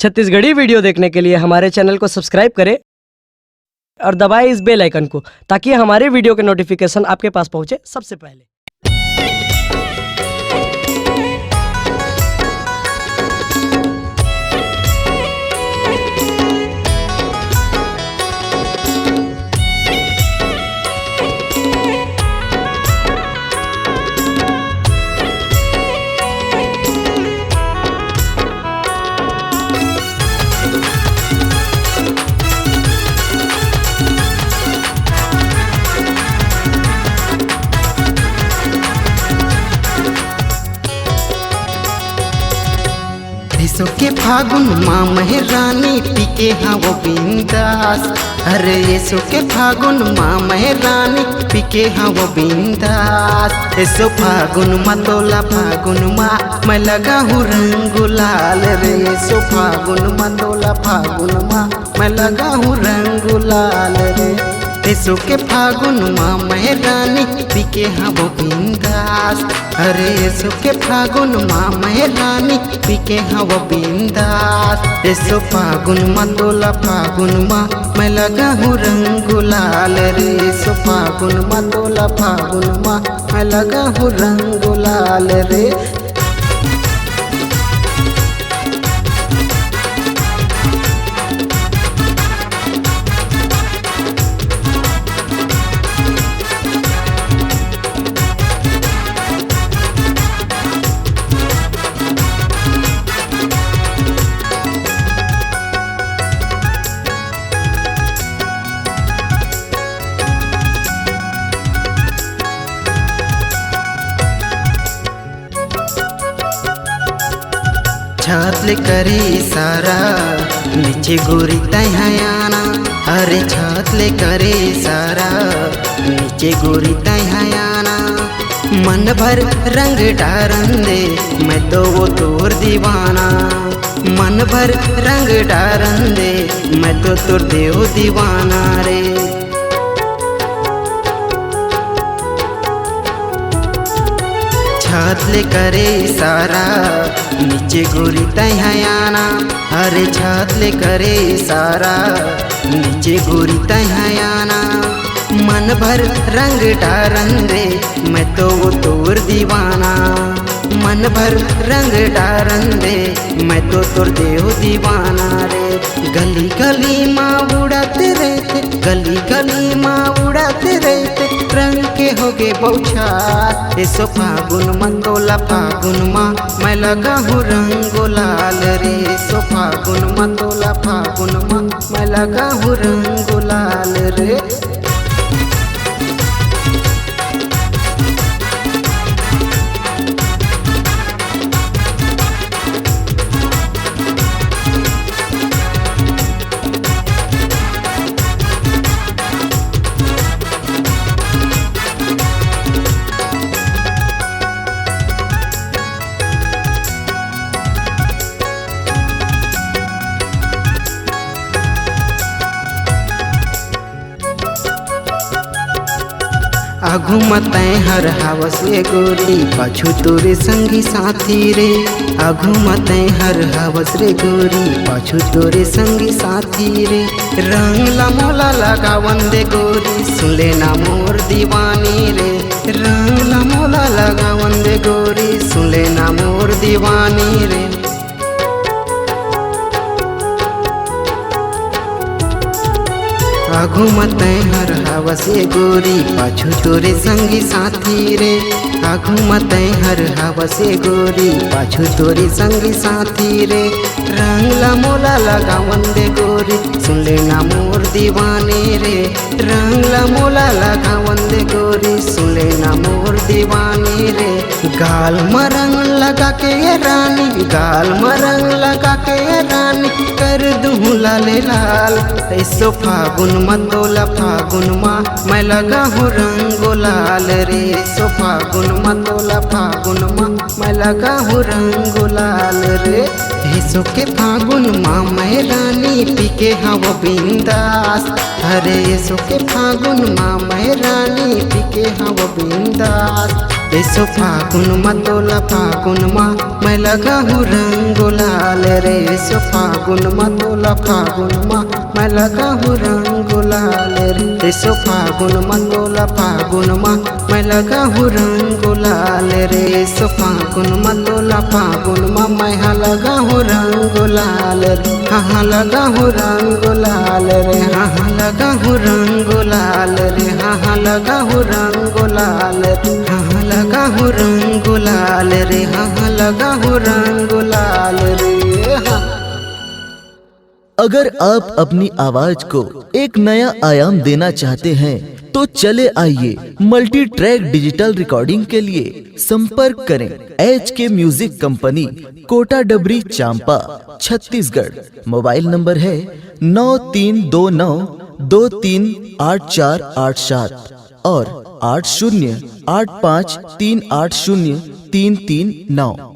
Chhattisgarhi video देखने के लिए हमारे चैनल को सब्सक्राइब करें और दबाएं इस बेल आइकन को ताकि हमारे वीडियो के नोटिफिकेशन आपके पास पहुंचे सबसे पहले। ऐसो के फागुन माँ महरानी पीके हाँ वो बिंदास। अरे ऐसो के फागुन माँ महरानी पीके हाँ वो बिंदास। ऐसो फागुन माँ तोला फागुन माँ मैं लगा हूँ रंग गुलाल रे। ऐसो फागुन माँ तोला फागुन माँ मैं लगा हूँ रंग गुलाल रे। ऐसो के फागुन माँ महरानी पीके हाँ वो बिंदास। अरे ऐसो के फागुन माँ महरानी पीके हाँ वो बिंदास। ऐसो फागुन माँ तोला फागुन माँ मैं लगा हूँ रंग गुलाल रे। ऐसो फागुन माँ तोला फागुन माँ मैं लगा हूँ रंग गुलाल रे। छत ले करे इशारा नीचे गोरी तैयाना। अरे छत ले करे इशारा नीचे गोरी तैयाना। मन भर रंग डारन दे मैं तो वो तोर दीवाना। मन भर रंग डारन दे मैं तो तोर देव दीवाना रे। छत ले करे इशारा नीचे गोरी तैयाना। अरे छत ले करे इशारा नीचे गोरी तैयाना। मन भर रंग डारन दे मैं तो वो तोर दीवाना। मन भर रंग डारन दे मैं तो तोर देव दीवाना रे। गली गली माँ उड़ाते रहते, गली गली माँ उड़ाते रहते, रंग के हो गे बौछार। ऐसो फागुन माँ तोला फागुन माँ मैं लगा हूँ रंग गुलाल रे। ऐसो फागुन माँ तोला फागुन माँ मैं लगा हूँ रंग गुलाल रे। आगू मतैं हर हवस रे गोरी पाछू तोरे संगी साथी रे। आगू मतैं हर हवस रे गोरी पाछू तोरे संगी साथी रे। रंग ला मोला लगावन दे गोरी सुन लेना मोर दीवानी रे। रंग ला मोला लगावन दे गोरी सुन लेना मोर दीवानी रे। आगू मतैं हर हवस रे गोरी पाछू तोरे संगी साथी रे। आगू मतैं हर हवस रे गोरी पाछू तोरे संगी साथी रे। रंग ला मोला लगावन दे गोरी सुन लेना मोर दीवानी रे। रंग ला मोला लगावन दे गोरी सुन लेना मोर दीवानी रे। गाल में रंग लगा के ये रानी, गाल में रंग लगा के ये रानी कर दूँ लाले लाल। ऐसो फागुन माँ तोला फागुन माँ मैं लगा हूँ रंग गुलाल रे। ऐसो फागुन माँ तोला फागुन माँ मैं लगा हूँ रंग गुलाल रे। ऐसो के फागुन माँ मैं रानी पीके हाँ वो बिंदास। अरे ऐसो के फागुन माँ मैं रानी पीके हाँ वो बिंदास। ऐसो फागुन मतोला फागुन मा मैं लगा हूँ रंग गुलाल रे। ऐसो फागुन मतोला फागुन मा मैं लगा हूँ रंग गुलाल रे। ऐसो फागुन मतोला फागुन मा मैं लगा हूँ रंग गुलाल रे। ऐसो फागुन मतोला फागुन मा मैं हाँ लगा हूँ रंग गुलाल रे। हाँ लगा हूँ रंग गुलाल रे। हाँ लगा हूँ रंग गुलाल रे। हाँ लगा हूँ रंग गुलाल रे। हाँ लगा हूँ रंग गुलाल रे। हाँ लगा हूँ रंग गुलाल रे। हाँ। अगर आप अपनी आवाज को एक नया आयाम देना चाहते हैं तो चले आइए मल्टी ट्रैक डिजिटल रिकॉर्डिंग के लिए संपर्क करें HK म्यूजिक कंपनी, कोटा डबरी, चांपा, छत्तीसगढ़। मोबाइल नंबर है 9329238487 और 8085380380 339।